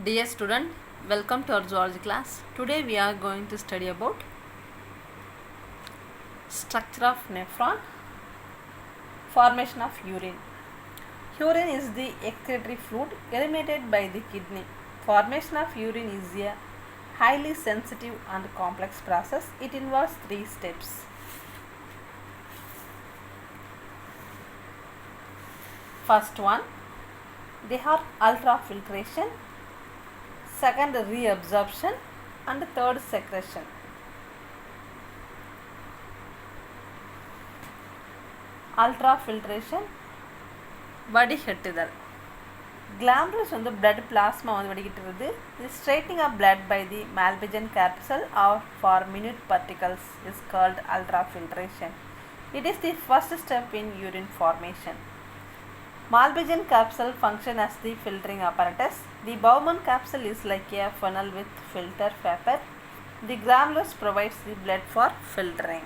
Dear student, welcome to our zoology class. Today we are going to study about structure of nephron, formation of urine. Urine is the excretory fluid eliminated by the kidney. Formation of urine is a highly sensitive and complex process. It involves 3 steps. First one, they are ultrafiltration. Second, reabsorption, and third, secretion. Ultrafiltration, வடிகட்டுதல். Glomerulus வந்து blood plasma வந்து வடிகட்டுறது. The straightening of blood by the Malpighian capsule or for minute particles is called ultrafiltration. It is the first step in urine formation. Malpighian capsule function as the filtering apparatus. The Bowman capsule is like a funnel with filter paper. The glomerulus provides the blood for filtering.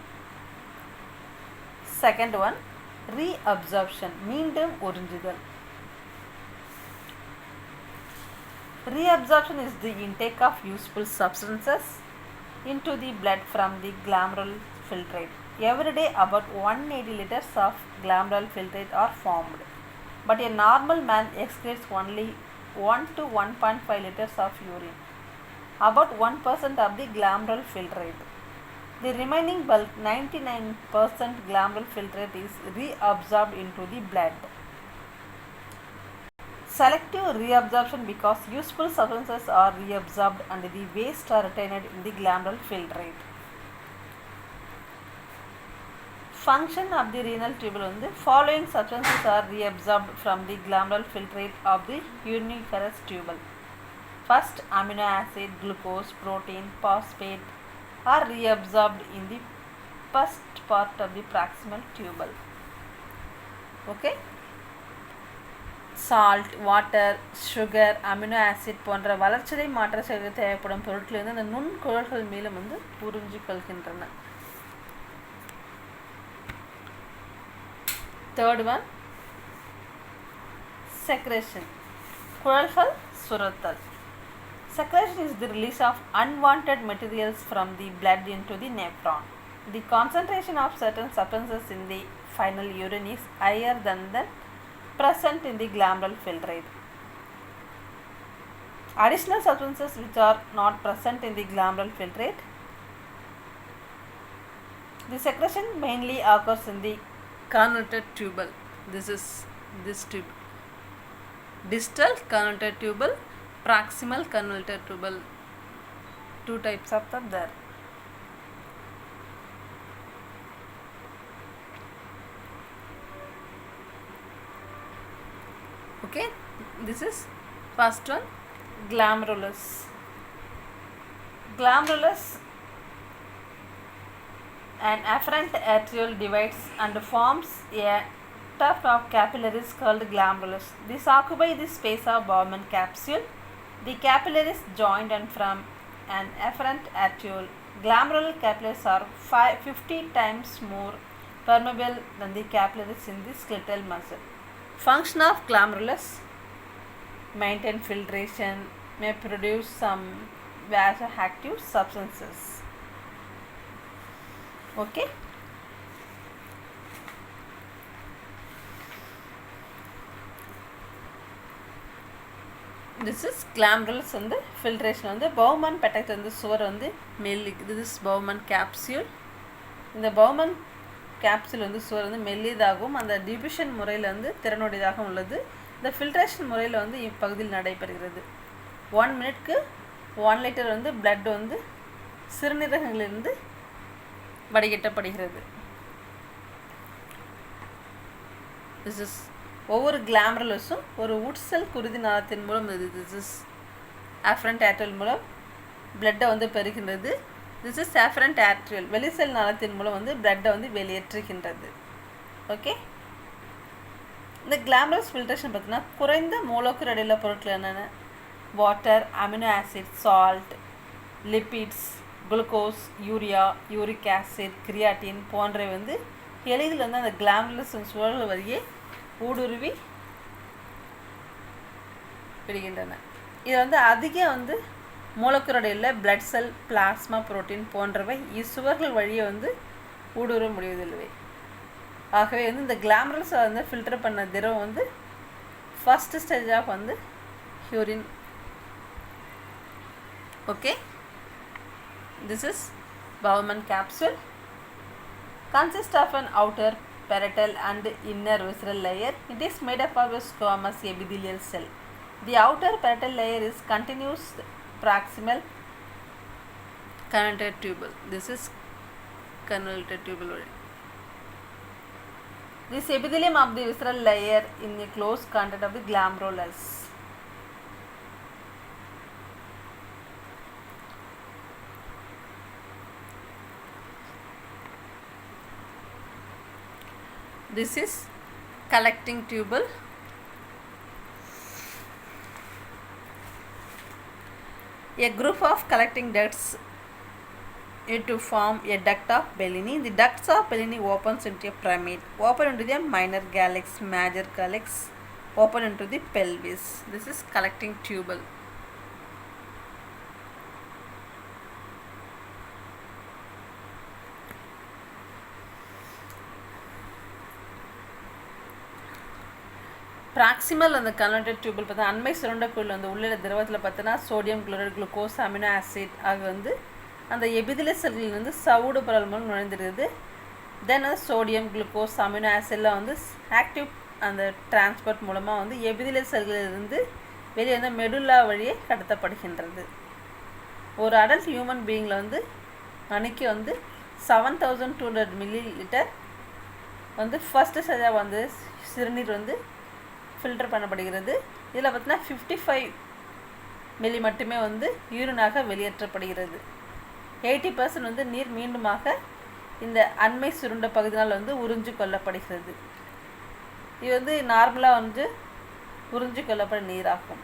Second one, reabsorption, மீண்டும் உறிஞ்சுதல். Reabsorption is the intake of useful substances into the blood from the glomerular filtrate. Every day about 180 liters of glomerular filtrate are formed. But a normal man excretes only 1 to 1.5 liters of urine, about 1% of the glomerular filtrate. The remaining bulk, 99% glomerular filtrate, is reabsorbed into the blood. Selective reabsorption because useful substances are reabsorbed and the waste are retained in the glomerular filtrate. Function of the renal tubule on the following substances are reabsorbed from the glomerular filtrate of the uriniferous tubule. First, amino acid, glucose, protein, phosphate are reabsorbed in the first part of the proximal tubule. Okay? Salt, water, sugar, amino acid போன்ற வளர்ச்சிதை மாற்ற செயலுக்கு தேவைப்படும் பொருட்கள் வந்து அந்த நுண்குழல்கள் மேலும் வந்து உறிஞ்சி கொள்கின்றன. Third one, secretion, குழல்கள் சுரத்தல். Secretion is the release of unwanted materials from the blood into the nephron. The concentration of certain substances in the final urine is higher than the present in the glomerular filtrate. Additional substances which are not present in the glomerular filtrate. The secretion mainly occurs in the convoluted tubule. This is this tube. Distal convoluted tubule, proximal convoluted tubule. 2 types of them there. Okay, this is first one, glomerulus. Glomerulus, an afferent arteriole divides and forms a tuft of capillaries called glomerulus. These occupy the space of Bowman capsule. The capillaries joined and from an afferent arteriole. Glomerular capillaries are 50 times more permeable than the capillaries in the skeletal muscle. Function of glomerulus: maintain filtration, may produce some vasoactive substances. Okay. This is glomerulus வந்து filtration வந்து Bowman petect வந்து சுவர் வந்து this is Bowman capsule. இந்த Bowman capsule வந்து சுவர் வந்து மெல்லியதாகவும் அந்த டிவிஷன் முறையில் வந்து திறனுடையதாக உள்ளது. இந்த filtration முறையில் வந்து இப்பகுதியில் நடைபெறுகிறது. 1 மினிட்க்கு 1 லிட்டர் வந்து blood வந்து சிறுநீரகங்களிலிருந்து வடிகட்டப்படுகிறது. This is ஒவ்வொரு glomeruluம் ஒரு உட்செல் குருதி நாளத்தின் மூலம் this is afferent arteriole மூலம் blood வந்து பெறுகின்றது. This is afferent arteriole, வெளிசெல் நாளத்தின் மூலம் வந்து blood வந்து வெளியேற்றுகின்றது. ஓகே, இந்த glomerulus filtration பார்த்தீங்கன்னா குறைந்த மூலக்கூறு அடையுள்ள பொருட்கள் என்னென்ன? Water, amino acid, salt, lipids, glucose, urea, uric acid, creatine போன்றவை வந்து எளிதில் வந்து அந்த glomerulus சுழல் வழியே ஊடுருவி விடுகின்றன. இது வந்து அதிக வந்து மூலக்கூறுடையில் பிளட் செல், பிளாஸ்மா, புரோட்டீன் போன்றவை இச்சுவர்கள் வழியை வந்து ஊடுருவ முடிவதில்லை. ஆகவே வந்து இந்த கிளாமரல்ஸை வந்து ஃபில்டர் பண்ண திரவம் வந்து ஃபர்ஸ்ட் ஸ்டேஜ் ஆஃப் வந்து urine. Okay, this is Bowman capsule. Consists of an outer parietal and inner visceral layer. It is made up of a squamous epithelial cell. The outer parietal layer is continuous proximal convoluted tubule. This is convoluted tubule. This epithelium of the visceral layer in the close contact of the glomerulus. This is collecting tubule. A group of collecting ducts to form a duct of Bellini. The ducts of Bellini opens into a pyramid, open into the minor calyx, major calyx, open into the pelvis. This is collecting tubule. Proximal அந்த converted tuple பார்த்தா அண்மை சுரண்டக்குள் வந்து உள்ள திரவத்தில் பார்த்தோன்னா sodium chloride, glucose, amino acid ஆகிய வந்து அந்த எபிதிலிய செல்களில் வந்து சவுடு பரவல் மூலம் நுழைந்திருக்குது. தென் வந்து சோடியம், குளுக்கோஸ், அமினோ ஆசிட்லாம் வந்து ஆக்டிவ் அந்த டிரான்ஸ்போர்ட் மூலமாக வந்து எபிதிலிய செல்களிலிருந்து வெளியே வந்து மெடுல்லா வழியே கடத்தப்படுகின்றது. ஒரு அடல்ட் ஹியூமன் பீயிங்கில் வந்து அன்றைக்கி வந்து 7200 ml வந்து ஃபஸ்ட்டு ஸ்டேஜாக வந்து சிறுநீர் வந்து ஃபில்டர் பண்ணப்படுகிறது. இதில் பார்த்தீங்கன்னா 55 மில்லி மட்டுமே வந்து யூரினாக வெளியேற்றப்படுகிறது. 80% வந்து நீர் மீண்டுமாக இந்த அண்மை சுருண்ட பகுதியினால் வந்து உறிஞ்சு கொள்ளப்படுகிறது. இது வந்து நார்மலாக வந்து உறிஞ்சு கொள்ளப்பட நீராகும்.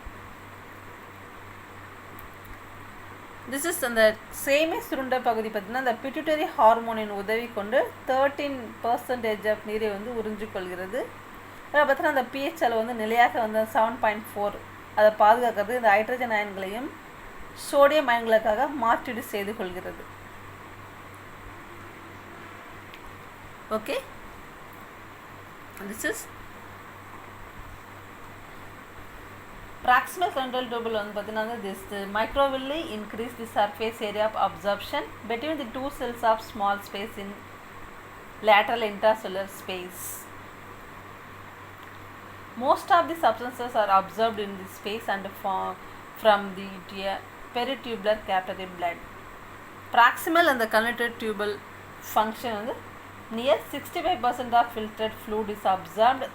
திஸ் இஸ் அந்த சேமே சுருண்ட பகுதி பார்த்திங்கன்னா அந்த பிட்யூட்டரி ஹார்மோனின் உதவி கொண்டு 13% ஆஃப் நீரை வந்து உறிஞ்சு கொள்கிறது. அதில் பார்த்தீங்கன்னா அந்த pH அளவு வந்து நிலையாக வந்து 7.4 அதை பாதுகாக்கிறது. இந்த ஹைட்ரஜன் அயன்களையும் சோடியம் அயன்களுக்காக மாற்றீடு செய்து கொள்கிறது. Okay, this is proximal convoluted tubule வந்து பார்த்தீங்கன்னா this microvilli increase the surface area of absorption between the two cells of small space in lateral intracellular space. Most of the substances are absorbed in this space and from the peritubular capillary blood. Proximal and the convoluted tubule function வந்து near 65% of filtered fluid is absorbed.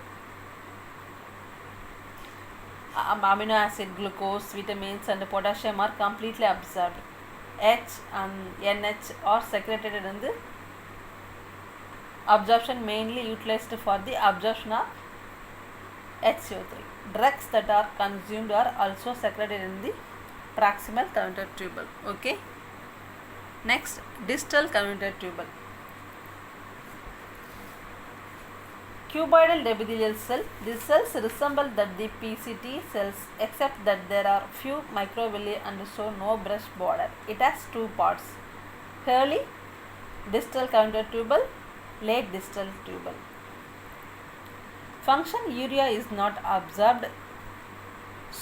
Amino acid, glucose, vitamins and potassium are completely absorbed. H and NH are secreted in the absorption, mainly utilized for the absorption of HCO3. Drugs that are consumed are also secreted in the proximal convoluted tubule. Okay, next distal convoluted tubule. Cuboidal epithelial cell. These cells resemble that the PCT cells except that there are few microvilli and so no brush border. It has two parts: early distal convoluted tubule, late distal tubule. Function: urea is not absorbed.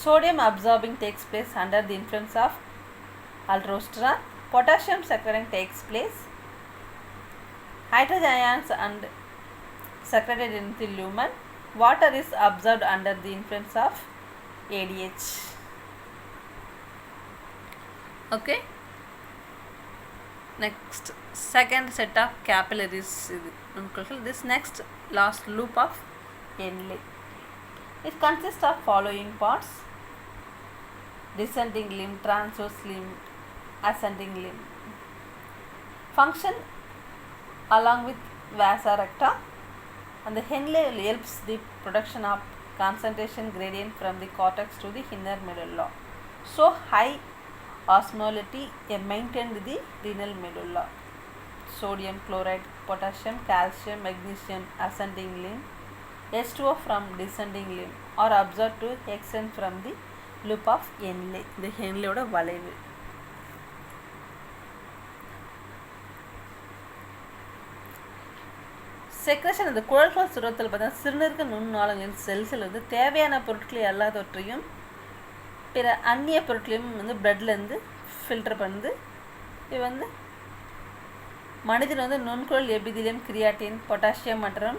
Sodium absorbing takes place under the influence of aldosterone. Potassium secreting takes place. Hydrogen ions and secreted in the lumen. Water is absorbed under the influence of ADH. Okay, next second set of capillaries. This next last loop of Henle. It consists of following parts: descending limb, transverse limb, ascending limb. Function: along with vasa recta, and the Henle helps the production of concentration gradient from the cortex to the inner medulla. So high osmolality maintained the renal medulla. Sodium chloride, potassium, calcium, magnesium ascending limb, H2O from descending limb are absorbed to extend from the loop of Henley, இந்த ஹென்லேயோட வளைவு. Secretion, இந்த குழல்கள் சுரத்தல் பார்த்தீங்கன்னா சிறுநீரக நுண்ணாளங்களின் செல்கள் வந்து தேவையான பொருட்களை எல்லாத்தொற்றையும் பிற அந்நிய பொருட்களையும் வந்து பிளட்லேருந்து ஃபில்டர் பண்ணுது. இது வந்து மனிதன் வந்து நுண்குழல் எபிதிலியம், கிரியாட்டின், பொட்டாசியம் மற்றும்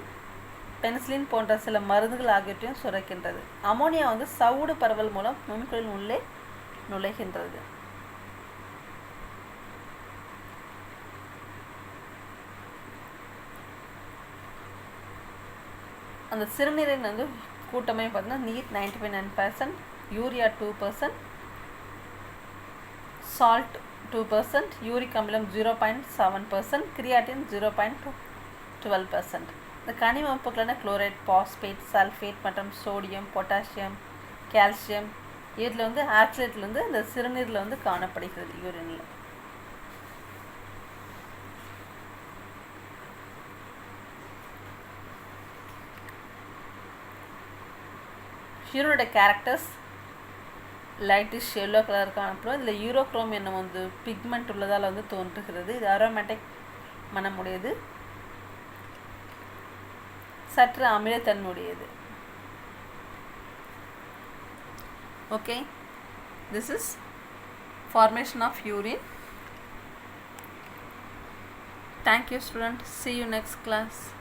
பென்சிலின் போன்ற சில மருந்துகள் ஆகியவற்றையும் சுரக்கின்றது. அமோனியா வந்து சவுடு பரவல் மூலம் நுண்குழலின் உள்ளே நுழைகின்றது. அந்த சிறுநீரின் வந்து கூட்டமே பார்த்தீங்கன்னா நீர் 99%, யூரியா 2%, சால்ட் 2%, யூரிக் அமிலம் 0.7%, கிரியாட்டின் 0.12%. இந்த கனிம உப்புக்களான குளோரைட், பாஸ்பேட், சல்ஃபேட் மற்றும் சோடியம், பொட்டாசியம், கால்சியம் இதில் வந்து ஆக்சலேட்டில் வந்து இந்த சிறுநீரில் வந்து காணப்படுகிறது. யூரினில் யூரினோட கேரக்டர்ஸ் லைட்டிஷ் எல்லோ கலர் காணப்படும். இதில் யூரோக்ரோம் என்னும் வந்து பிக்மெண்ட் உள்ளதால் வந்து தோன்றுகிறது. இது அரோமேட்டிக் மனமுடையது, சற்று அமிலத்தன்மையுடையது. Okay, this is formation of urine. Thank you student, see you next class.